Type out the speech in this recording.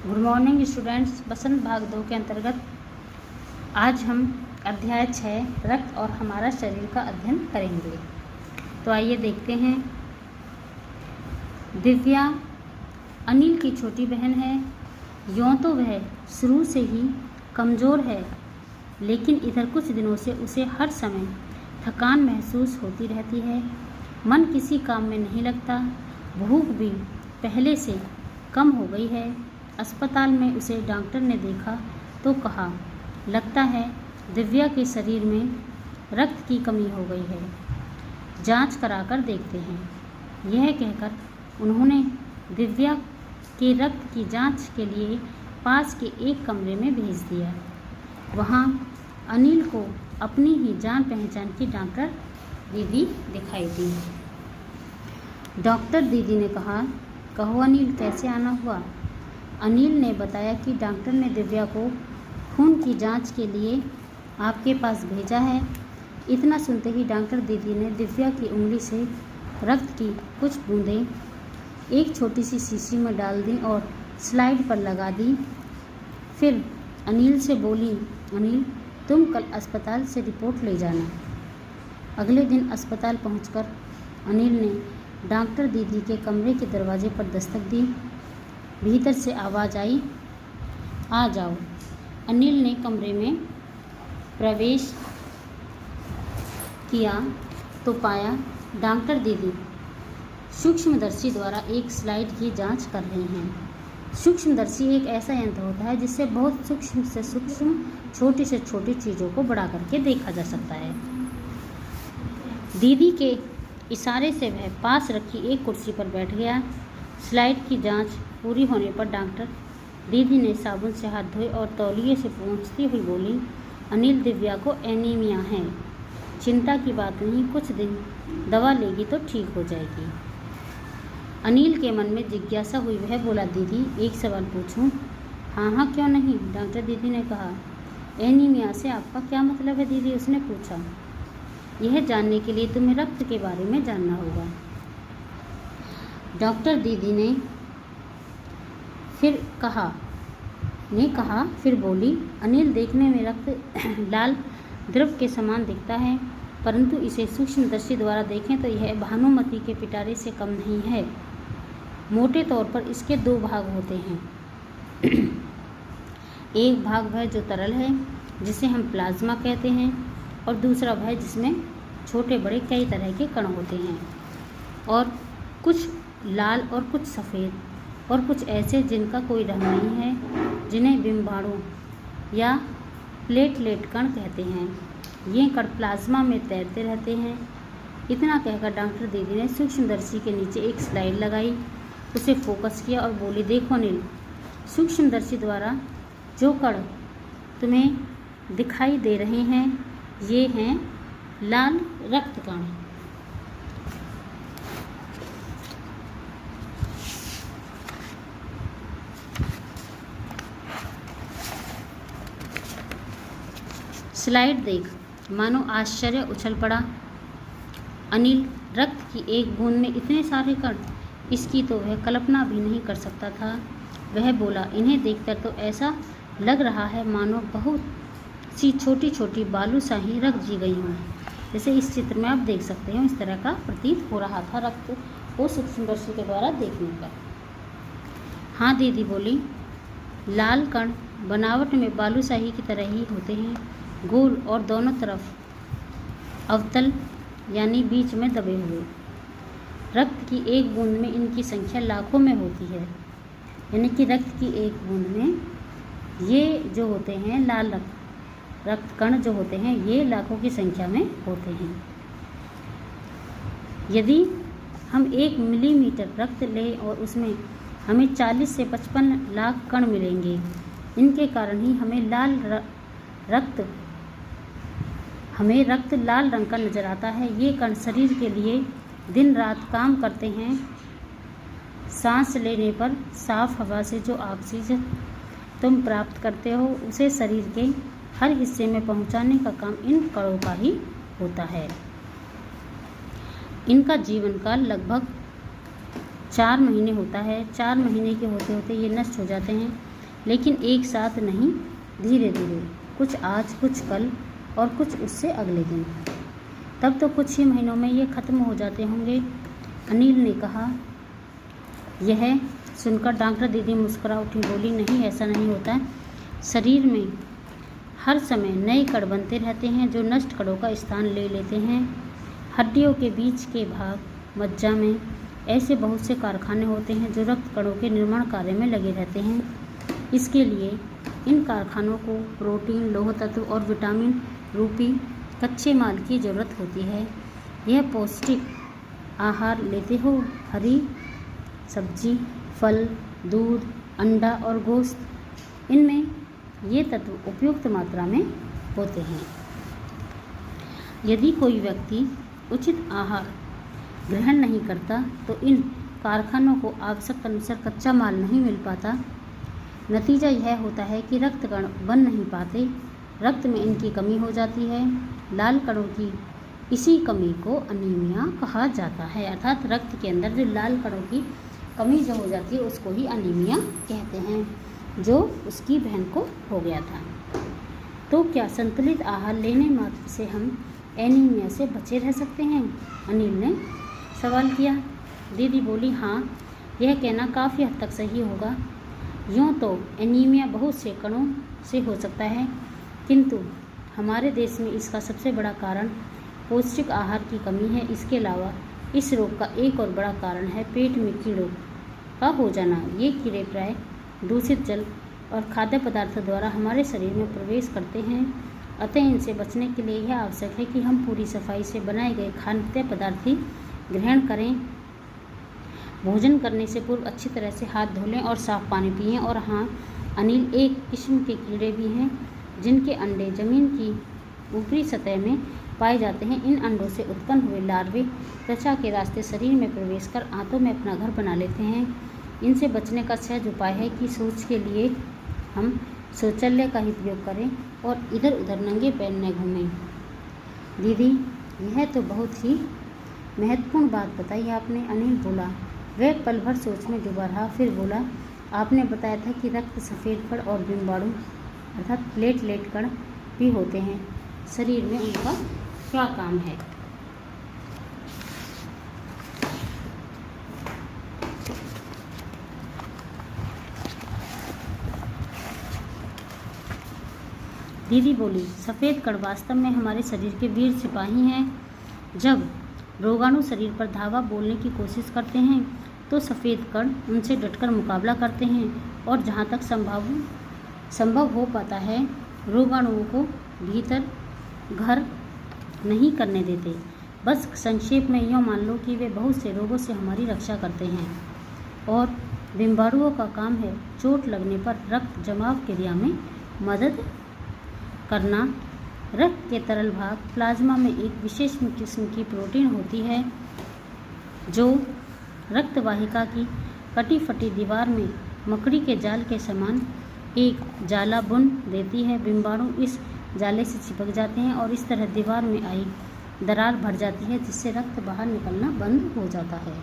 Good morning students. बसंत भाग 2 के अंतर्गत आज हम अध्याय 6 रक्त और हमारा शरीर का अध्ययन करेंगे। तो आइए देखते हैं। दिव्या अनिल की छोटी बहन है। यूँ तो वह शुरू से ही कमज़ोर है, लेकिन इधर कुछ दिनों से उसे हर समय थकान महसूस होती रहती है। मन किसी काम में नहीं लगता। भूख भी पहले से कम हो गई है। अस्पताल में उसे डॉक्टर ने देखा तो कहा, लगता है दिव्या के शरीर में रक्त की कमी हो गई है, जांच कराकर देखते हैं। यह कहकर उन्होंने दिव्या के रक्त की जांच के लिए पास के एक कमरे में भेज दिया। वहाँ अनिल को अपनी ही जान पहचान की डॉक्टर दीदी दिखाई दी। डॉक्टर दीदी ने कहा, कहो अनिल, कैसे आना हुआ? अनिल ने बताया कि डॉक्टर ने दिव्या को खून की जांच के लिए आपके पास भेजा है। इतना सुनते ही डॉक्टर दीदी ने दिव्या की उंगली से रक्त की कुछ बूंदें एक छोटी सी शीशी में डाल दी और स्लाइड पर लगा दी। फिर अनिल से बोली, अनिल, तुम कल अस्पताल से रिपोर्ट ले जाना। अगले दिन अस्पताल पहुंचकर अनिल ने डॉक्टर दीदी के कमरे के दरवाजे पर दस्तक दी। भीतर से आवाज़ आई, आ जाओ। अनिल ने कमरे में प्रवेश किया तो पाया डॉक्टर दीदी सूक्ष्मदर्शी द्वारा एक स्लाइड की जांच कर रही हैं। सूक्ष्मदर्शी एक ऐसा यंत्र होता है जिससे बहुत सूक्ष्म से सूक्ष्म, छोटी से छोटी चीज़ों को बड़ा करके देखा जा सकता है। दीदी के इशारे से वह पास रखी एक कुर्सी पर बैठ गया। स्लाइड की जांच पूरी होने पर डॉक्टर दीदी ने साबुन से हाथ धोए और तौलिए से पोंछती हुई बोली, अनिल, दिव्या को एनीमिया है। चिंता की बात नहीं, कुछ दिन दवा लेगी तो ठीक हो जाएगी। अनिल के मन में जिज्ञासा हुई। वह बोला, दीदी, एक सवाल पूछूं? हाँ हाँ, क्यों नहीं, डॉक्टर दीदी ने कहा। एनीमिया से आपका क्या मतलब है दीदी? उसने पूछा। यह जानने के लिए तुम्हें रक्त के बारे में जानना होगा। डॉक्टर दीदी ने कहा, फिर बोली, अनिल, देखने में रक्त लाल द्रव के समान दिखता है, परंतु इसे सूक्ष्मदर्शी द्वारा देखें तो यह भानुमति के पिटारे से कम नहीं है। मोटे तौर पर इसके दो भाग होते हैं। एक भाग वह जो तरल है, जिसे हम प्लाज्मा कहते हैं, और दूसरा वह जिसमें छोटे बड़े कई तरह के कण होते हैं, और कुछ लाल और कुछ सफ़ेद और कुछ ऐसे जिनका कोई रंग नहीं है, जिन्हें बिंबाणु या प्लेटलेट कण कहते हैं। ये कण प्लाज्मा में तैरते रहते हैं। इतना कहकर डॉक्टर दीदी ने सूक्ष्मदर्शी के नीचे एक स्लाइड लगाई, उसे फोकस किया और बोली, देखो अनिल, सूक्ष्मदर्शी द्वारा जो कण तुम्हें दिखाई दे रहे हैं, ये हैं लाल रक्त कण। स्लाइड देख मानो आश्चर्य उछल पड़ा। अनिल, रक्त की एक बूंद में इतने सारे कण, इसकी तो वह कल्पना भी नहीं कर सकता था। वह बोला, इन्हें देखकर तो ऐसा लग रहा है मानो बहुत सी छोटी छोटी बालूशाही रख दी गई हों। जैसे इस चित्र में आप देख सकते हैं, इस तरह का प्रतीत हो रहा था रक्त को सूक्ष्मदर्शी के द्वारा देखने पर। हाँ दीदी बोली, लाल कण बनावट में बालूशाही की तरह ही होते हैं, गोल और दोनों तरफ अवतल यानी बीच में दबे हुए। रक्त की एक बूंद में इनकी संख्या लाखों में होती है। यानी कि रक्त की एक बूंद में ये जो होते हैं लाल रक्त कण जो होते हैं, ये लाखों की संख्या में होते हैं। यदि हम 1 मिलीमीटर रक्त लें और उसमें हमें 40 से 55 लाख कण मिलेंगे। इनके कारण ही हमें रक्त लाल रंग का नज़र आता है। ये कण शरीर के लिए दिन रात काम करते हैं। सांस लेने पर साफ हवा से जो ऑक्सीजन तुम प्राप्त करते हो, उसे शरीर के हर हिस्से में पहुंचाने का काम इन कणों का ही होता है। इनका जीवन काल लगभग 4 महीने होता है। 4 महीने के होते होते ये नष्ट हो जाते हैं। लेकिन एक साथ नहीं, धीरे धीरे, कुछ आज, कुछ कल और कुछ उससे अगले दिन। तब तो कुछ ही महीनों में ये खत्म हो जाते होंगे, अनिल ने कहा। यह सुनकर डॉक्टर दीदी मुस्कुरा उठी, बोली, नहीं, ऐसा नहीं होता है। शरीर में हर समय नए कण बनते रहते हैं जो नष्ट कणों का स्थान ले लेते हैं। हड्डियों के बीच के भाग, मज्जा में ऐसे बहुत से कारखाने होते हैं जो रक्त कणों के निर्माण कार्य में लगे रहते हैं। इसके लिए इन कारखानों को प्रोटीन, लौह तत्व और विटामिन रूपी कच्चे माल की ज़रूरत होती है। यह पौष्टिक आहार लेते हो, हरी सब्जी, फल, दूध, अंडा और गोश्त, इनमें ये तत्व उपयुक्त मात्रा में होते हैं। यदि कोई व्यक्ति उचित आहार ग्रहण नहीं करता तो इन कारखानों को आवश्यकता अनुसार कच्चा माल नहीं मिल पाता। नतीजा यह होता है कि रक्त कण बन नहीं पाते, रक्त में इनकी कमी हो जाती है। लाल कणों की इसी कमी को अनीमिया कहा जाता है, अर्थात रक्त के अंदर जो लाल कणों की कमी जो हो जाती है उसको ही अनीमिया कहते हैं, जो उसकी बहन को हो गया था। तो क्या संतुलित आहार लेने मात्र से हम एनीमिया से बचे रह सकते हैं? अनिल ने सवाल किया। दीदी बोली, हाँ, यह कहना काफ़ी हद तक सही होगा। यूँ तो एनीमिया बहुत से कणों से हो सकता है, किंतु हमारे देश में इसका सबसे बड़ा कारण पौष्टिक आहार की कमी है। इसके अलावा इस रोग का एक और बड़ा कारण है पेट में कीड़ों का हो जाना। ये कीड़े प्राय दूषित जल और खाद्य पदार्थों द्वारा हमारे शरीर में प्रवेश करते हैं। अतः इनसे बचने के लिए यह आवश्यक है कि हम पूरी सफाई से बनाए गए खाद्य पदार्थ ही ग्रहण करें। भोजन करने से पूर्व अच्छी तरह से हाथ धो लें और साफ पानी पिएं। और हाँ अनिल, एक किस्म के कीड़े भी हैं जिनके अंडे जमीन की ऊपरी सतह में पाए जाते हैं। इन अंडों से उत्पन्न हुए लार्वे त्वचा के रास्ते शरीर में प्रवेश कर आंतों में अपना घर बना लेते हैं। इनसे बचने का सहज उपाय है कि शौच के लिए हम शौचालय का ही प्रयोग करें और इधर उधर नंगे पैर न घूमें। दीदी, यह तो बहुत ही महत्वपूर्ण बात बताई आपने, अनिल बोला। वह पल भर सोच में डूबा रहा, फिर बोला, आपने बताया था कि रक्त सफ़ेद कण और बिम्बाणु अर्थात प्लेटलेट कण भी होते हैं। शरीर में उनका क्या काम है? दीदी बोली, सफ़ेद कण वास्तव में हमारे शरीर के वीर सिपाही हैं। जब रोगाणु शरीर पर धावा बोलने की कोशिश करते हैं तो सफ़ेद कण उनसे डटकर मुकाबला करते हैं और जहाँ तक संभव हो पाता है रोगाणुओं को भीतर घर नहीं करने देते। बस संक्षेप में यूँ मान लो कि वे बहुत से रोगों से हमारी रक्षा करते हैं। और बिम्बाणुओं का काम है चोट लगने पर रक्त जमाव क्रिया में मदद करना। रक्त के तरल भाग प्लाज्मा में एक विशेष किस्म की प्रोटीन होती है जो रक्त वाहिका की कटी फटी दीवार में मकड़ी के जाल के समान एक जाला बुन देती है। बिम्बाणु इस जाले से चिपक जाते हैं और इस तरह दीवार में आई दरार भर जाती है, जिससे रक्त बाहर निकलना बंद हो जाता है।